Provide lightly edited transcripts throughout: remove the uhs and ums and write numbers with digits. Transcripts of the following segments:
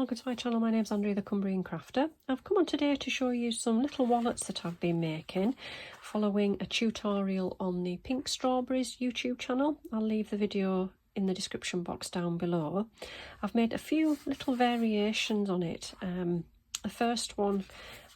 welcome to my channel. My name's Andrea the Cumbrian Crafter. I've come on today to show you some little wallets that I've been making following a tutorial on the Pink Strawberries YouTube channel. I'll leave the video in the description box down below. I've made a few little variations on it. The first one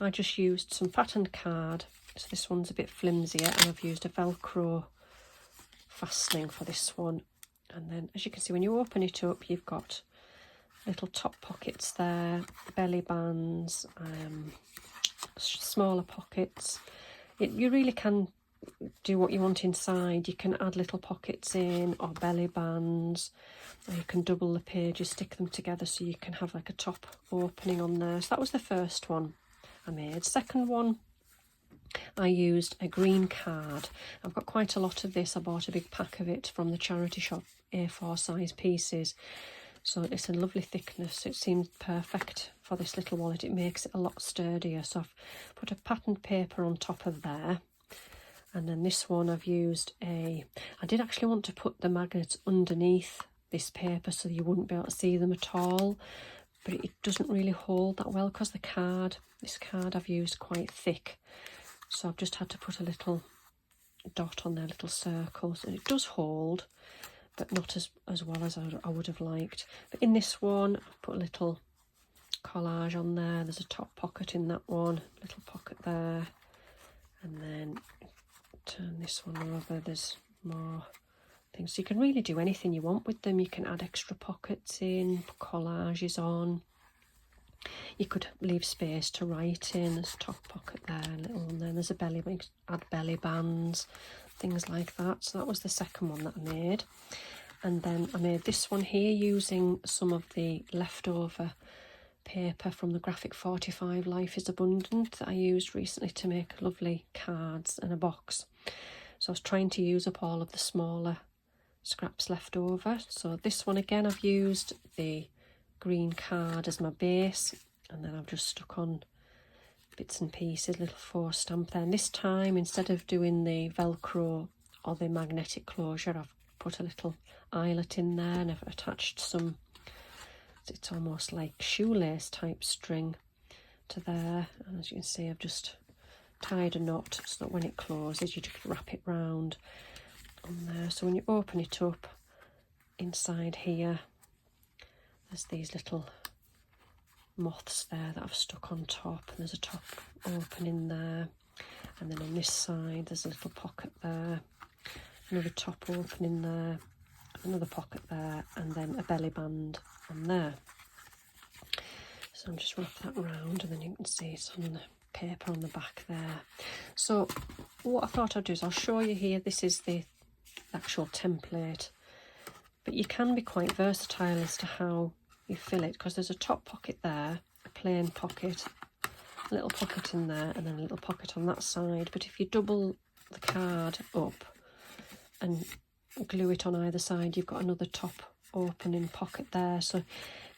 I just used some patterned card, so this one's a bit flimsier, and I've used a Velcro fastening for this one. And then as you can see, when you open it up, you've got little top pockets there, belly bands, smaller pockets. You really can do what you want inside. You can add little pockets in or belly bands, or you can double the pages, stick them together so you can have like a top opening on there. So that was the first one I made. Second one, I used a green card. I've got quite a lot of this. I bought a big pack of it from the charity shop, A4 size pieces. So it's a lovely thickness. It seems perfect for this little wallet. It makes it a lot sturdier. So I've put a patterned paper on top of there. And then this one I've used I did actually want to put the magnets underneath this paper so you wouldn't be able to see them at all. But it doesn't really hold that well because this card I've used quite thick. So I've just had to put a little dot on there, little circles. And it does hold, but not as well as I would have liked. But in this one, I've put a little collage on there. There's a top pocket in that one, little pocket there. And then turn this one over, there's more things. So you can really do anything you want with them. You can add extra pockets in, put collages on. You could leave space to write in. There's a top pocket there, a little, and then there's a belly band, add belly bands, things like that. So that was the second one that I made. And then I made this one here using some of the leftover paper from the Graphic 45 Life is Abundant that I used recently to make lovely cards and a box. So I was trying to use up all of the smaller scraps left over. So this one again, I've used the green card as my base, and then I've just stuck on bits and pieces, little 4 stamp there. And this time, instead of doing the Velcro or the magnetic closure, I've put a little eyelet in there, and I've attached some, it's almost like shoelace type string to there. And as you can see, I've just tied a knot so that when it closes, you just wrap it round on there. So when you open it up, inside here, there's these little moths there that I've stuck on top, and there's a top opening there. And then on this side, there's a little pocket there, another top opening there, another pocket there, and then a belly band on there. So I'm just wrap that around, and then you can see it's on the paper on the back there. So what I thought I'd do is I'll show you here. This is the actual template, but you can be quite versatile as to how you fill it, because there's a top pocket there, a plain pocket, a little pocket in there, and then a little pocket on that side. But if you double the card up and glue it on either side, you've got another top opening pocket there. So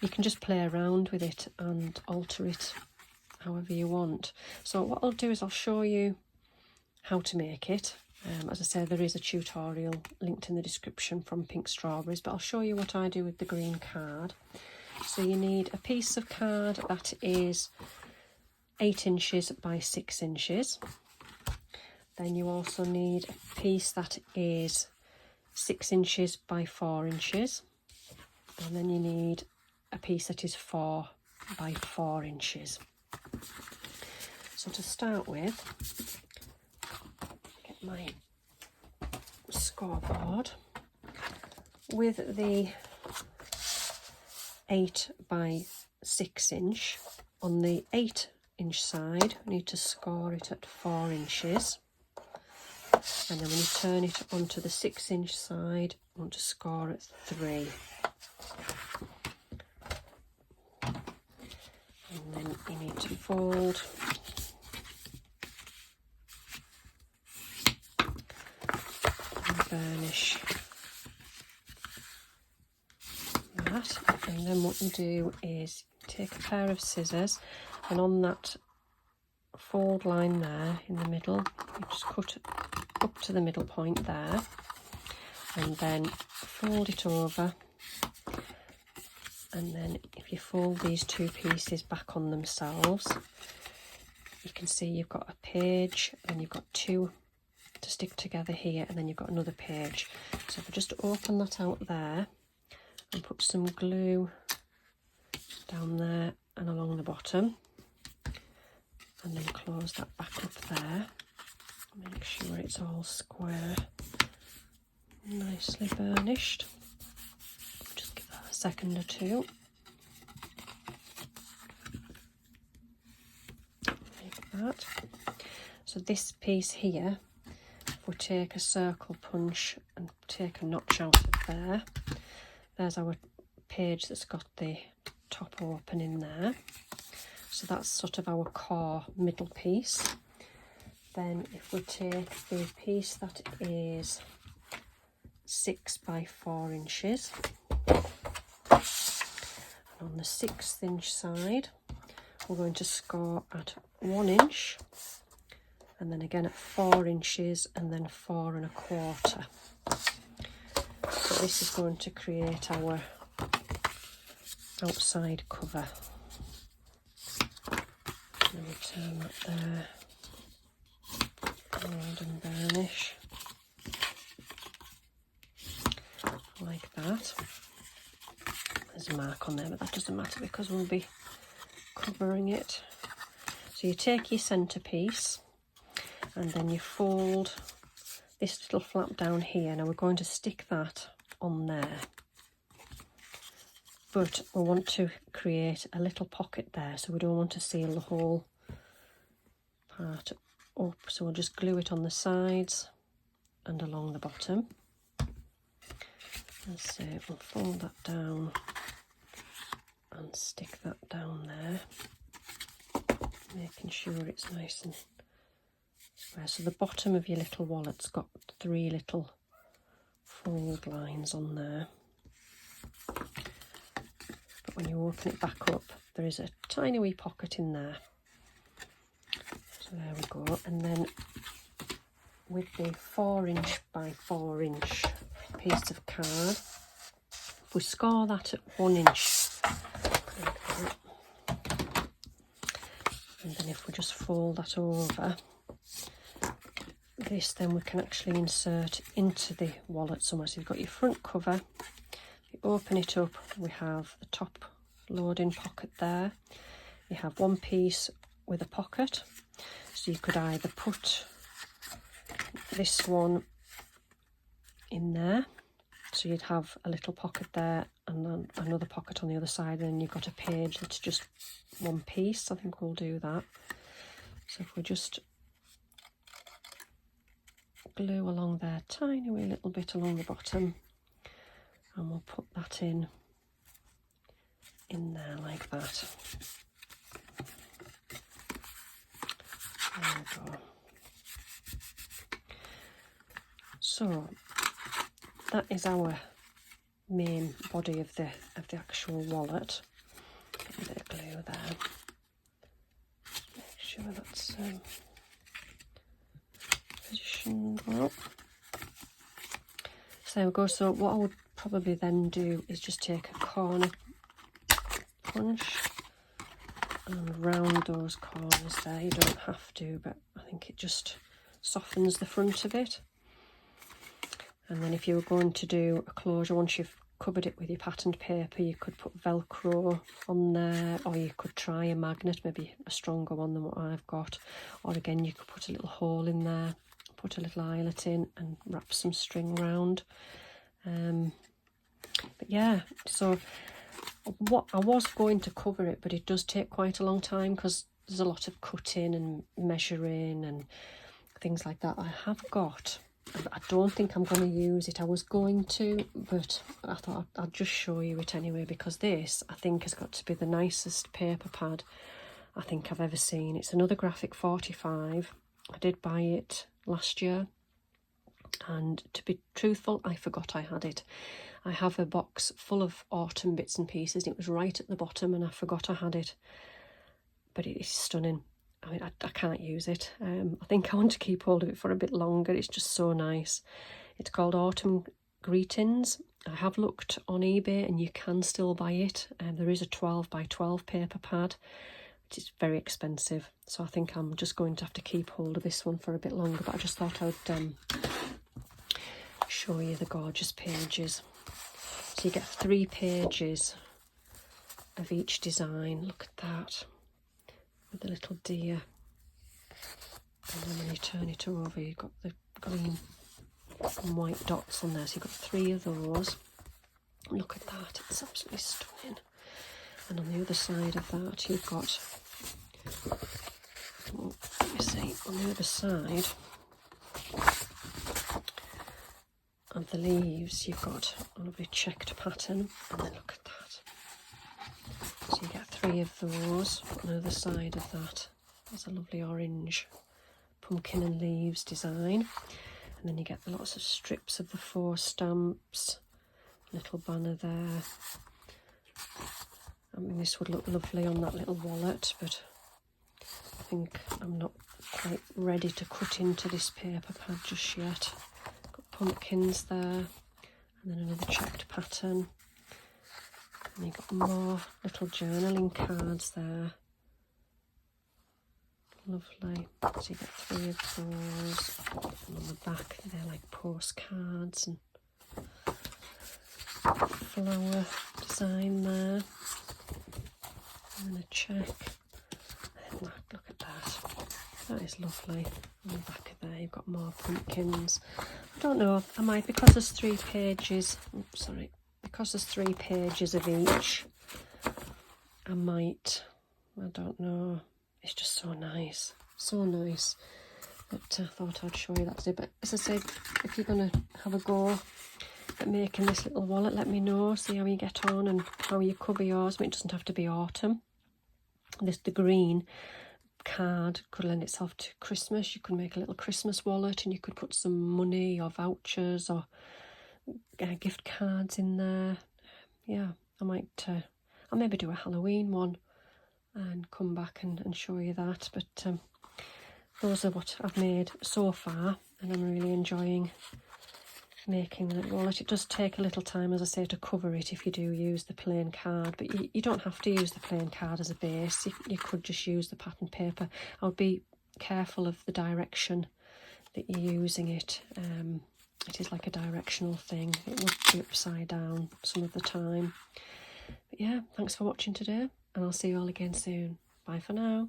you can just play around with it and alter it however you want. So what I'll do is I'll show you how to make it. As I said, there is a tutorial linked in the description from Pink Strawberries, but I'll show you what I do with the green card. So you need a piece of card that is 8 inches by 6 inches. Then you also need a piece that is 6 inches by 4 inches. And then you need a piece that is 4 by 4 inches. So to start with, get my scoreboard. With the 8 by 6 inch, on the 8 inch side, we need to score it at 4 inches. And then when you turn it onto the 6 inch side, you want to score at 3. And then you need to fold and burnish that. And then what you do is take a pair of scissors, and on that fold line there in the middle, you just cut up to the middle point there, and then fold it over And then if you fold these two pieces back on themselves, you can see you've got a page and you've got two to stick together here, and then you've got another page. So if I just open that out there and put some glue down there and along the bottom, and then close that back up there, make sure it's all square, nicely burnished. Just give that a second or two. Like that. So this piece here, if we take a circle punch and take a notch out of there, there's our page that's got the top open in there. So that's sort of our core middle piece. Then if we take the piece that is 6 by 4 inches, and on the 1/6 inch side, we're going to score at 1 inch, and then again at 4 inches, and then 4 1/4. So this is going to create our outside cover. Then we turn that there, and burnish like that. There's a mark on there, but that doesn't matter because we'll be covering it. So you take your centerpiece and then you fold this little flap down here. Now we're going to stick that on there, but we want to create a little pocket there, so we don't want to seal the whole part up. So we'll just glue it on the sides and along the bottom. Let's see, we'll fold that down and stick that down there, making sure it's nice and square. So the bottom of your little wallet's got 3 little fold lines on there, but when you open it back up, there is a tiny wee pocket in there. So there we go. And then with the 4 inch by 4 inch piece of card, if we score that at 1 inch, like that, and then if we just fold that over, this then we can actually insert into the wallet somewhere. So you've got your front cover, you open it up, we have the top loading pocket there. You have one piece with a pocket, so you could either put this one in there, so you'd have a little pocket there and then another pocket on the other side, and then you've got a page that's just one piece. I think we'll do that. So if we just glue along there, tiny wee little bit along the bottom, and we'll put that in there like that. There we go. So that is our main body of the actual wallet. Get a bit of glue there. Make sure that's positioned well. So there we go. So what I would probably then do is just take a corner punch and round those corners there. You don't have to, but I think it just softens the front of it. And then if you were going to do a closure, once you've covered it with your patterned paper, you could put Velcro on there, or you could try a magnet, maybe a stronger one than what I've got. Or again, you could put a little hole in there, put a little eyelet in and wrap some string round. But yeah, so what I was going to cover it, but it does take quite a long time because there's a lot of cutting and measuring and things like that. I have got, I don't think I'm going to use it. I was going to, but I thought I'd just show you it anyway, because this, I think, has got to be the nicest paper pad I think I've ever seen. It's another Graphic 45. I did buy it last year, and to be truthful, I forgot I had it. I have a box full of autumn bits and pieces, and it was right at the bottom, and I forgot I had it. But it is stunning. I mean, I can't use it. I think I want to keep hold of it for a bit longer. It's just so nice. It's called Autumn Greetings, I have looked on eBay and you can still buy it, and there is a 12 by 12 paper pad, which is very expensive, so I think I'm just going to have to keep hold of this one for a bit longer, but I just thought I would show you the gorgeous pages. So you get 3 pages of each design. Look at that, with the little deer, and then when you turn it over you've got the green and white dots on there, so you've got 3 of those. Look at that, it's absolutely stunning. And on the other side of that you've got, let me see, on the other side of the leaves you've got a lovely checked pattern, and then look at that. So you get 3 of those. On the other side of that there's a lovely orange pumpkin and leaves design, and then you get lots of strips of the 4 stamps, little banner there. I mean, this would look lovely on that little wallet, but I think I'm not quite ready to cut into this paper pad just yet. Got pumpkins there, and then another checked pattern, and you've got more little journaling cards there. Lovely. So you get 3 of those, and on the back they're like postcards and flower design there, and then a check. And look at that, that is lovely. On the back of there you've got more pumpkins. I don't know, I might, because there's 3 pages, oops, sorry, because there's 3 pages of each, I might, I don't know, it's just so nice, so nice. But I thought I'd show you that today. But as I said, if you're going to have a go at making this little wallet, let me know, see how you get on and how you cover yours. I mean, it doesn't have to be autumn. The green card could lend itself to Christmas. You could make a little Christmas wallet and you could put some money or vouchers or gift cards in there. Yeah, I might, I'll maybe do a Halloween one and come back and show you that. But those are what I've made so far, and I'm really enjoying making the little wallet. It does take a little time, as I say, to cover it if you do use the plain card, but you don't have to use the plain card as a base. You could just use the pattern paper. I would be careful of the direction that you're using it. It is like a directional thing. It would be upside down some of the time. But yeah, thanks for watching today, and I'll see you all again soon. Bye for now.